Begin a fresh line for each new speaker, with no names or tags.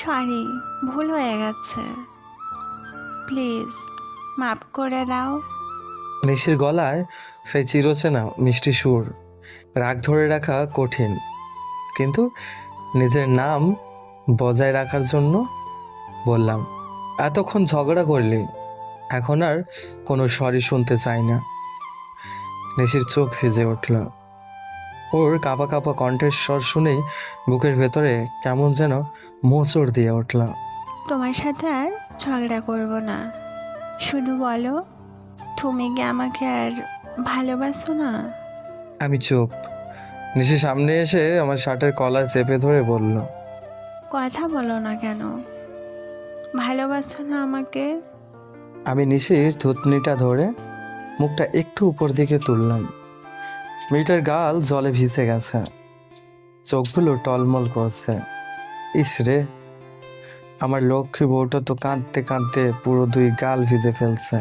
Sorry, ভুল হয়ে গেছে। প্লিজ মাফ করে দাও।
নিশির গলায় সেই চিরচেনা মিষ্টি সুর। রাগ ধরে রাখা কঠিন, কিন্তু নিজের নাম বজায় রাখার জন্য বললাম, এতক্ষণ ঝগড়া করলি, এখন আর কোনো সরি শুনতে চাই না। নিশির চোখ ভিজে উঠল। ওর কাঁপা কাঁপা কণ্ঠের স্বর শুনেই বুকের ভেতরে কেমন যেন মোচড় দিয়ে উঠল।
তোমার সাথে আর ঝগড়া করব না। শুধু বলো, তুমি কি আমাকে আর ভালোবাসো না?
আমি চুপ। নিশি সামনে এসে আমার শার্টের কলার চেপে ধরে বলল,
কথা বলো না কেন? ভালোবাসো না আমাকে?
আমি নিশির থুতনিটা ধরে মুখটা একটু উপর দিকে তুললাম। মেয়েটার গাল জলে ভিজে গেছে, চোখগুলো টলমল করছে। ইস রে, আমার লক্ষ্মী বউটা তো কাঁদতে কাঁদতে পুরো দুই গাল ভিজে ফেলছে।